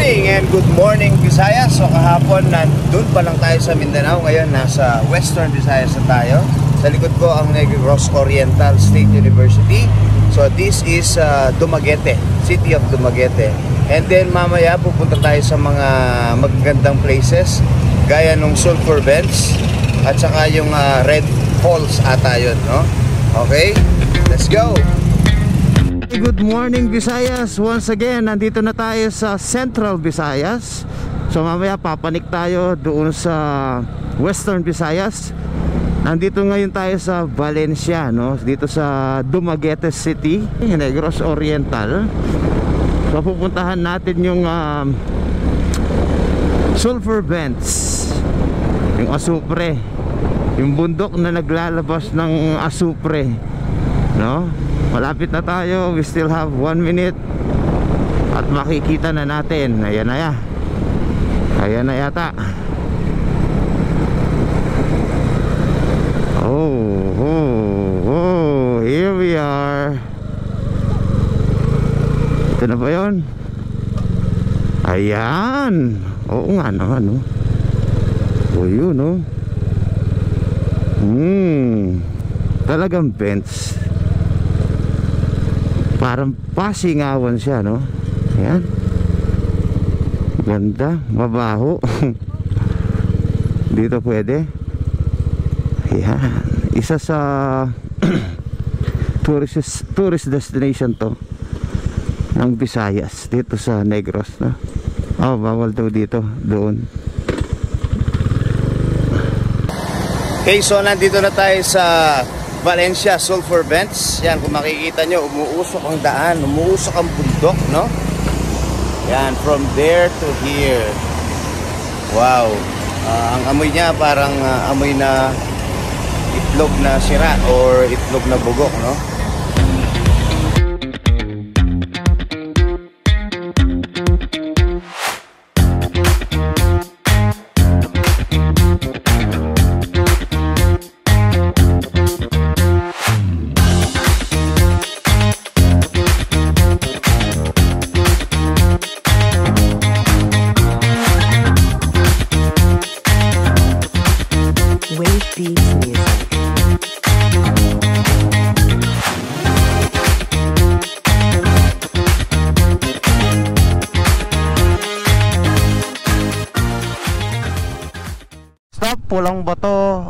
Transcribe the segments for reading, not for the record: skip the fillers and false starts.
evening and good morning Visayas. So kahapon nandun pa lang tayo sa Mindanao. Ngayon nasa Western Visayas na tayo. Sa likod ko ang Negros Oriental State University. So this is Dumaguete, City of Dumaguete. And then mamaya pupunta tayo sa mga magagandang places gaya nung Sulphur Vents at saka yung Red Falls ata yun, no? Okay, let's go! Good morning Visayas. Once again, nandito na tayo sa Central Visayas. So mamaya papanik tayo doon sa Western Visayas. Nandito ngayon tayo sa Valencia, no? Dito sa Dumaguete City, Negros Oriental. So pupuntahan natin yung Sulphur Vents, yung asupre, yung bundok na naglalabas ng asupre, no? Malapit na tayo. We still have 1 minute at makikita na natin. Ayan na ya. Ayan na yata. Oh, here we are. Ito na ba yun? Ayan. Oo nga naman, no? O yun, no? Talagang vents. Parang pasingawan siya, no? Ayan. Ganda, mabaho. Dito pwede. Ayan. Isa sa tourist destination to ng Visayas, dito sa Negros, no? Oh, bawal daw dito, doon. Okay, so nandito na tayo sa Valencia Sulphur Vents. Yan, kung makikita nyo, umuusok ang daan, umuusok ang bundok, no? Yan, from there to here. Wow. Ang amoy niya parang amoy na itlog na sira or itlog na bugok, no? Pulang Bato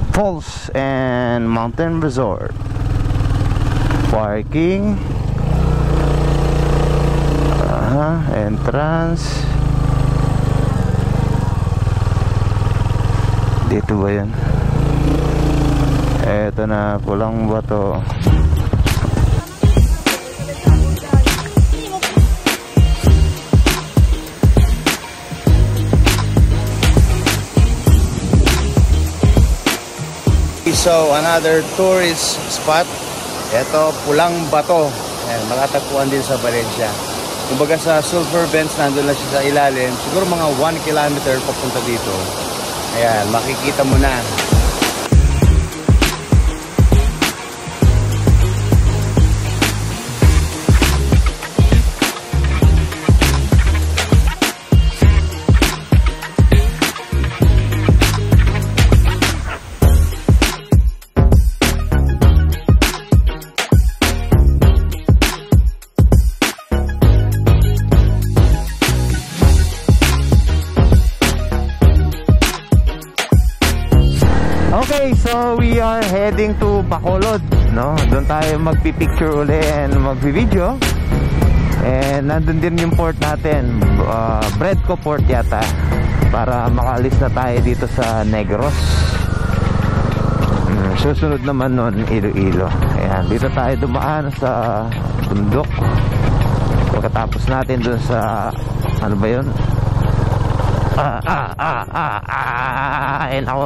Falls and Mountain Resort. Parking, entrance. Dito ba yun? Eto na, Pulang Bato. So another tourist spot, ito Pulang Bato. Ayan, matatagpuan din sa Valencia. Kumbaga sa Sulphur Vents, nandun na siya sa ilalim. Siguro mga 1 kilometer papunta dito. Ayan, makikita mo na. Okay, so we are heading to Bacolod, no? Doon tayo magpi-picture uli and magpi-video. And nandun din yung port natin, Bredco Port yata, para makaalis na tayo dito sa Negros. Susunod naman nun, Iloilo. Ayan, dito tayo dumaan sa bundok. Pagkatapos natin dun sa, ano ba yun? And ako,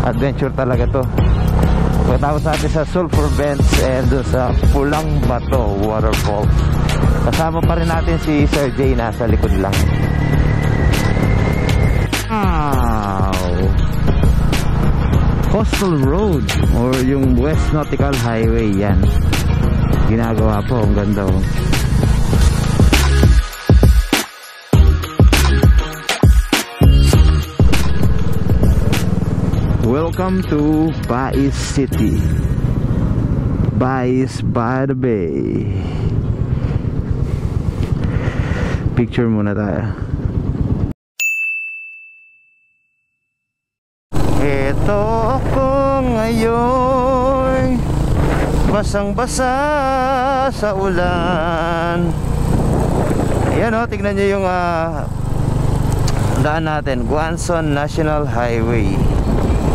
adventure talaga to. Pagkatapos natin sa Sulphur Vents and doon sa Pulang Bato Waterfall. Kasama pa rin natin si Sir Jay, nasa likod lang. Wow! Coastal Road or yung West Nautical Highway, yan. Ginagawa po, ang ganda oh. Welcome to Bais City. Bais by the Bay. Picture muna tayo. Ito ako ngayon, basang-basa sa ulan. Ayan o, tignan nyo yung daan natin, Guanzon National Highway.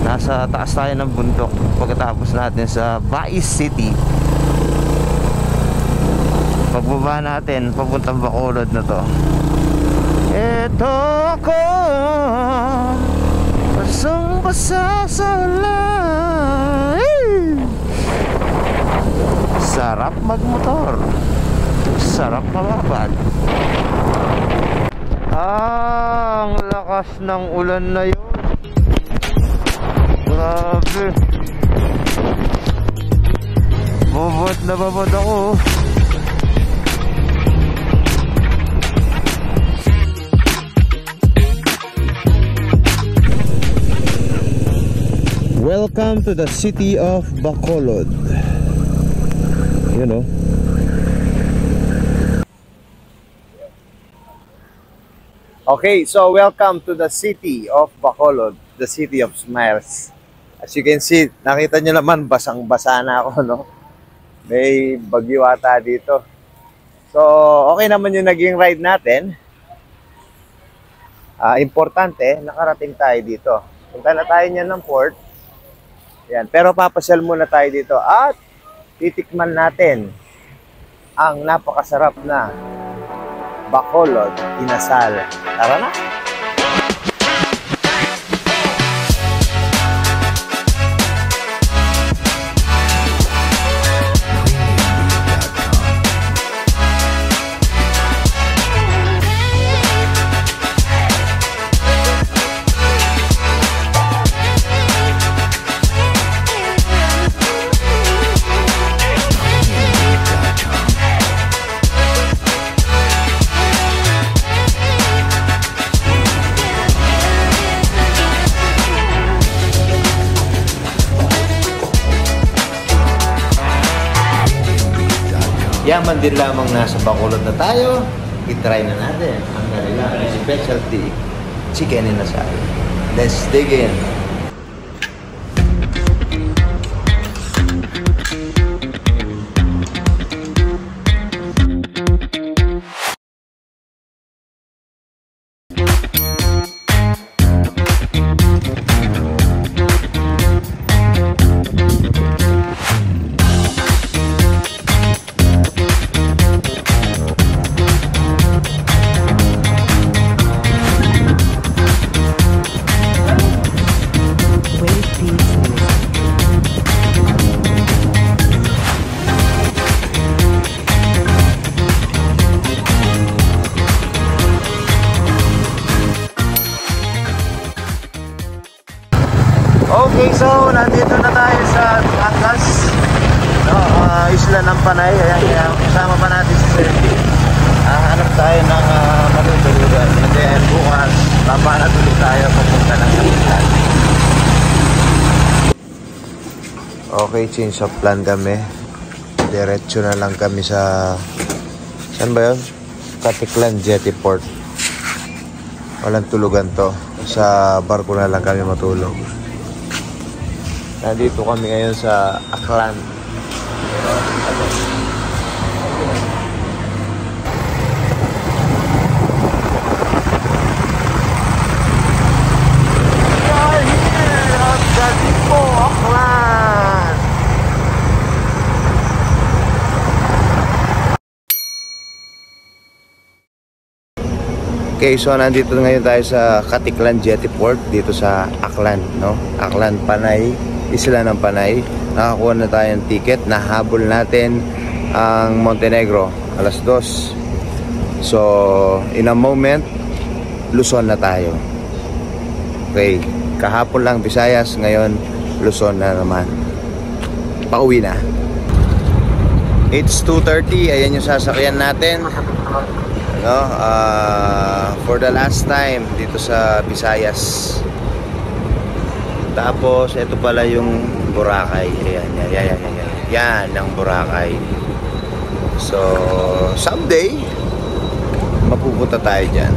Nasa taas tayo ng bundok pagkatapos natin sa Bais City. Pagbaba natin papuntang Bacolod na to. Ito ako, basang-basa sa ulan. Sarap magmotor, sarap mababad. Ang lakas ng ulan na yun. Grabe. Babad na babad ako. Welcome to the city of Bacolod. You know. Okay, so welcome to the city of Bacolod, the city of smiles. As you can see, nakita nyo naman, basang-basa na ako, no? May bagyo ata dito. So, okay naman yung naging ride natin. Importante, nakarating tayo dito. Punta na tayo niyan ng port. Yan. Pero papasyal muna tayo dito at titikman natin ang napakasarap na Bacolod Inasal. Tara na! Yaman din lamang nasa Bacolod na tayo, itry na natin ang kanilang specialty chicken inasal. Let's dig in! Okay, so nandito na tayo sa Atlas, no, Isla ng Panay. Ayan, kasama pa natin si Sergi. Hanap tayo ng matutulugan. And then bukas, papanat ulit tayo papunta ng Kalitan. Okay, change of plan kami. Diretso na lang kami sa, saan ba yun? Caticlan Jetty Port. Walang tulugan to. Sa barko na lang kami matulog. Nandito kami ngayon sa Aklan. We are here at Gatipo, Aklan. Okay, so nandito ngayon tayo sa Caticlan Jetty Port dito sa Aklan, no? Aklan, Panay. Isla ng Panay. Nakakuha na tayo ng ticket. Nahabol natin ang Montenegro alas 2. So in a moment Luzon na tayo. Okay, kahapon lang Visayas, ngayon Luzon na naman. Pauwi na. It's 2:30. Ayan yung sasakyan natin, no? For the last time dito sa Visayas. Tapos, ito pala yung Boracay. Ayan, yan. Yan ang Boracay. So, someday, mapupunta tayo dyan.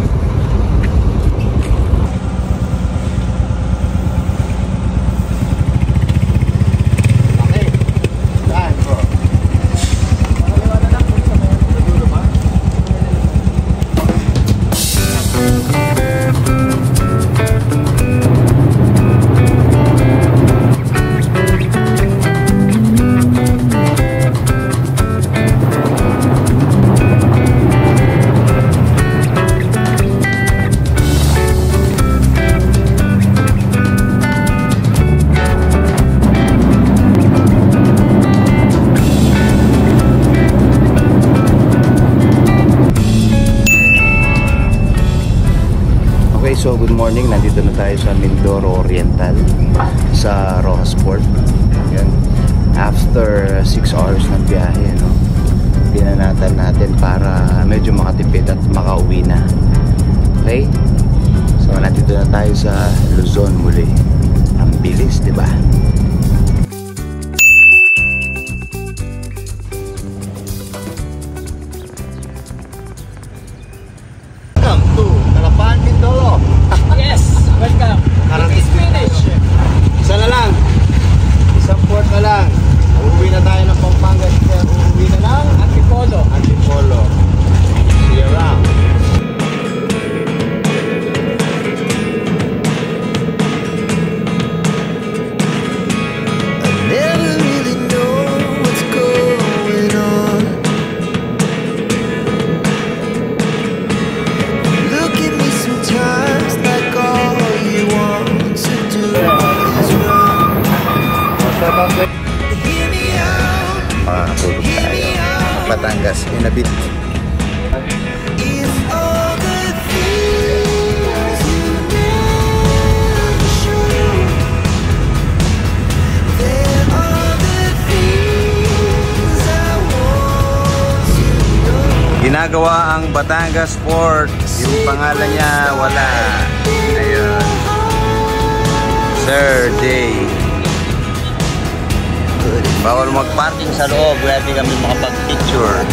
So good morning, nandito na tayo sa Mindoro Oriental sa Rojas Port. Yan. After 6 hours ng biyahe, no? Dinanatan natin para medyo makatipid at makauwi na. Okay? So nandito na tayo sa Luzon muli. Ang bilis, di ba? Welcome to Talapan, Mindoro. Yes, welcome. It is finished. Isa na lang. Isang port na lang. Uuwi na tayo ng Pampanga. Uuwi na ng Antipolo. Antipolo. See you around. I never really know what's going on. Look at me sometimes like all you want to do is run. Hear me out. Makakatulog tayo. Batangas, in a bit. If all the things you never show, there are the things I want to know. Ginagawa ang Batangas Port. Yung pangalan niya, wala. Ayun. Sir Day. Bawal mag-parking sa loob. Kaya di kami makapag-picture.